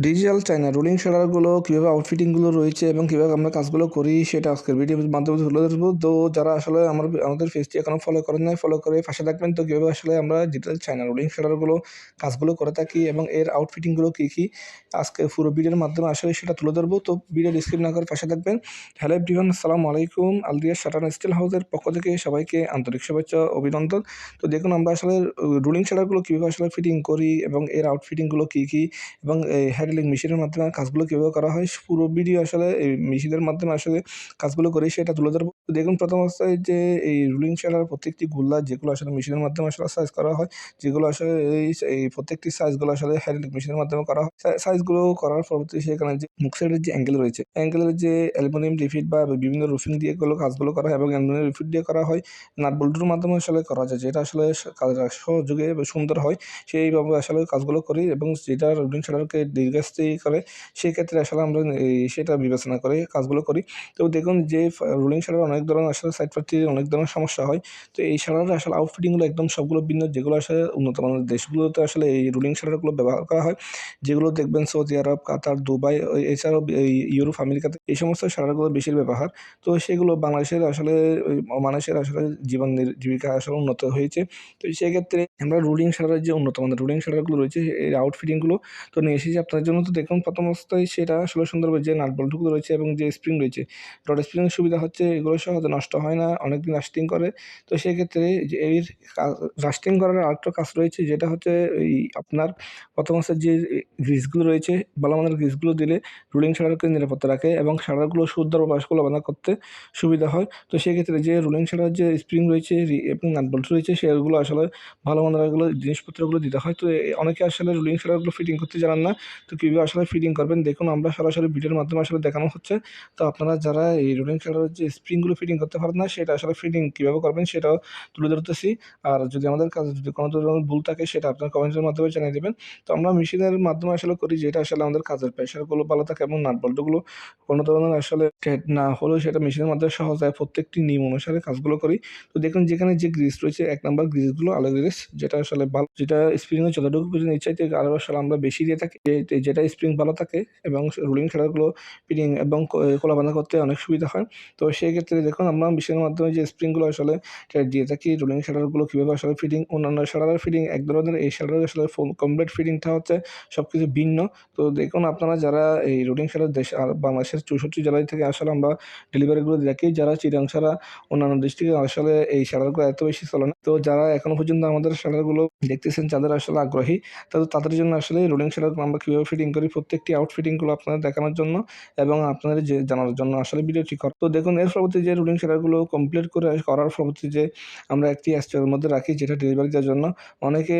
Digital China rolling শাটারগুলো কীভাবে আউটফিটিংগুলো রয়েছে এবং কীভাবে আমরা কাজগুলো করি সেটা আজকের ভিডিওর মাধ্যমে তুলে ধরবো। তো যারা আসলে আমাদের পেজটি এখনও ফলো করেন নাই, ফলো করে পাশে থাকবেন। তো কীভাবে আসলে আমরা ডিজিটাল চায়না রোলিং শাটারগুলো কাজগুলো করে থাকি এবং এর আউটফিটিংগুলো কী কী আজকে পুরো ভিডিওর মাধ্যমে আসলে সেটা তুলে ধরবো। তো ভিডিও স্কিপ না করে পাশে থাকবেন। হ্যালো এভরিওয়ান, আসসালামু আলাইকুম। আলরিয়া শাটার স্টিল হাউসের পক্ষ থেকে সবাইকে আন্তরিক শুভেচ্ছা অভিনন্দন। তো দেখুন আমরা আসলে রোলিং শাটারগুলো কীভাবে আসলে ফিটিং করি এবং এর আউটফিটিংগুলো কী কী এবং এই হ্যান্ডলিং মেশিনের মাধ্যমে কাজগুলো কীভাবে করা হয় পুরো ভিডিও আসলে এই মেশিনের মাধ্যমে আসলে কাজগুলো করি সেটা তুলে ধরবো। তো দেখুন প্রথম অবস্থায় যে এই রুলিং শাটার প্রত্যেকটি গোল্লা যেগুলো আসলে মেশিনের মাধ্যমে আসলে সাইজ করা হয়, যেগুলো আসলে এই প্রত্যেকটি সাইজগুলো আসলে হ্যান্ডলিং মেশিনের মাধ্যমে করা হয়। সাইজগুলো করার পরবর্তী সেখানে যে মুখ সাইডের যে অ্যাঙ্গেল রয়েছে, অ্যাঙ্গেলের যে অ্যালুমিনিয়াম রিফিট বা বিভিন্ন রুফিং দিয়ে এগুলো কাজগুলো করা হয় এবং অ্যালুমিনিয়াম রিফিট দিয়ে করা হয়। নাট বল্টুর মাধ্যমে আসলে করা যায়, যেটা আসলে কাজটা সহযোগে সুন্দর হয়। সেইভাবে আসলে কাজগুলো করি এবং যেটা রুলিং শাটারকে দীর্ঘস্থায়ী করে সেক্ষেত্রে আসলে আমরা সেটা বিবেচনা করে কাজগুলো করি। তো দেখুন যে রুলিং শাটার অনেক ধরনের আসলে সাইড প্রার্থীর অনেক ধরনের সমস্যা হয়। তো এই শাটারের আসলে আউটফিটিংগুলো একদম সবগুলো ভিন্ন, যেগুলো আসলে উন্নত মানের দেশগুলোতে আসলে এই রুলিং শাটারগুলো ব্যবহার করা হয়। যেগুলো দেখবেন সৌদি আরব, কাতার, দুবাই এছাড়াও এই ইউরোপ, আমেরিকাতে এই সমস্ত শাটারগুলো বেশির ব্যবহার। তো সেগুলো বাংলাদেশের আসলে মানুষের আসলে জীবিকা আসলে উন্নত হয়েছে। তো সেক্ষেত্রে আমরা রুলিং শাটারের যে উন্নত মানের রুলিং শাটারগুলো রয়েছে এর আউটফিটিংগুলো তো নিয়ে এসেছি আপনার জন্য। তো দেখুন প্রথম অবস্থায় সেটা আসলে সুন্দরভাবে যে নাট বল্টুগুলো রয়েছে এবং যে স্প্রিং রয়েছে, রড স্প্রিংয়ের সুবিধা হচ্ছে এগুলো সহজে নষ্ট হয় না, অনেকদিন লাস্টিং করে। তো সেক্ষেত্রে যে এর লাস্টিং করার আরেকটা কাজ রয়েছে, যেটা হচ্ছে এই আপনার প্রথম অবস্থায় যে গ্রিসগুলো রয়েছে, ভালো মানের গ্রিসগুলো দিলে রুলিং শাটারকে নিরাপত্তা রাখে এবং শাটারগুলো সুন্দর বা বাঁশগুলো বাঁধা করতে সুবিধা হয়। তো সেক্ষেত্রে যে রুলিং শাটার যে স্প্রিং রয়েছে এবং নাট বল্টু রয়েছে সেগুলো আসলে ভালো মানের এগুলো জিনিসপত্রগুলো দিতে হয়। তো অনেকে আসলে রুলিং শাটারগুলো ফিটিং করতে জানেন না। তো কীভাবে আসলে ফিটিং করবেন দেখুন আমরা সরাসরি ভিডিওর মাধ্যমে আসলে দেখানো হচ্ছে। তো আপনারা যারা এই রুলিং শাটারের যে স্প্রিংগুলো ফিটিং করতে পারেন না, সেটা আসলে ফিটিং কীভাবে করবেন সেটাও তুলে ধরতেছি। আর যদি আমাদের কাজে যদি কোনো ধরনের ভুল থাকে সেটা আপনার কমেন্টের মাধ্যমে জানিয়ে দেবেন। তো আমরা মেশিনের মাধ্যমে আসলে করি যেটা আসলে আমাদের কাজের প্রেশারগুলো ভালো থাকে এবং নাট বল্টুগুলো কোনো ধরনের আসলে টাইট না হলেও সেটা মেশিনের মাধ্যমে সহজ হয়। প্রত্যেকটি নিয়ম অনুসারে কাজগুলো করি। তো দেখুন যেখানে যে গ্রিস রয়েছে ১ নাম্বার গ্রিসগুলো আলো গ্রিস, যেটা আসলে যেটা স্প্রিংয়ে যতটুকু প্রয়োজন এর চাইতে আরও আসলে আমরা বেশি দিয়ে থাকি। যেটা স্প্রিং ভালো থাকে এবং রুলিং শাটারগুলো ফিটিং এবং খোলা বাঁধা করতে অনেক সুবিধা হয়। তো সেই ক্ষেত্রে দেখুন আমরা মেশিনের মাধ্যমে যে স্প্রিংগুলো আসলে দিয়ে থাকি, রুলিং শাটারগুলো কীভাবে আসলে ফিটিং, অন্যান্য শাটারের ফিটিং এক ধরনের, এই শাটারের আসলে ফুল কমপ্লিট ফিটিংটা হচ্ছে সবকিছু ভিন্ন। তো দেখুন আপনারা যারা এই রুলিং শাটার দেশ আর বাংলাদেশের ৬৪ জেলায় থেকে আসলে আমরা ডেলিভারিগুলো দিয়ে থাকি। যারা চিটাং ছাড়া অন্যান্য ডিস্ট্রিক্টে আসলে এই শাটারগুলো এত বেশি চলে না। তো যারা এখনো পর্যন্ত আমাদের শাটারগুলো দেখতেছেন, যাদের আসলে আগ্রহী, তাদের জন্য আসলে রোলিং শাটারগুলো আমরা কীভাবে ফিটিং করি প্রত্যেকটি আউটফিটিংগুলো আপনাদের দেখানোর জন্য এবং আপনাদের যে জানার জন্য আসলে ভিডিওটি করা। তো দেখুন এর পরবর্তী যে রোলিং শাটারগুলো কমপ্লিট করার পরবর্তী যে আমরা একটি স্টোরের মধ্যে রাখি যেটা ডেলিভারি দেওয়ার জন্য। অনেকে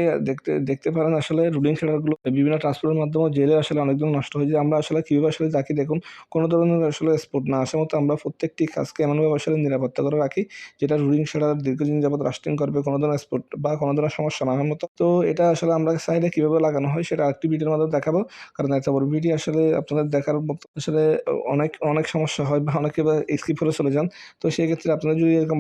দেখতে পারেন আসলে রোলিং শাটারগুলো বিভিন্ন ট্রান্সপোর্টের মাধ্যমে জেলে আসলে অনেকদিন নষ্ট হয়ে যায়। আমরা আসলে কীভাবে আসলে রাখি দেখুন, কোনো ধরনের আসলে স্পট না আসার মতো আমরা প্রত্যেকটি কাজকে এমনভাবে আসলে নিরাপত্তা করে রাখি যেটা রুলিং শাটার দীর্ঘদিন যাবত লাস্টিং করবে, কোনো ধরনের স্পট বা কোনো ধরনের সমস্যা না হওয়ার মতো। তো এটা আসলে আমরা সাইডে কীভাবে লাগানো হয় সেটা আরেকটি ভিডিওর মাধ্যমে দেখাবো। কারণ এত বড় ভিডিও আসলে আপনাদের দেখার মতো আসলে অনেক সমস্যা হয় বা অনেকে স্কিপ করে চলে যান। তো সেক্ষেত্রে আপনারা যদি এরকম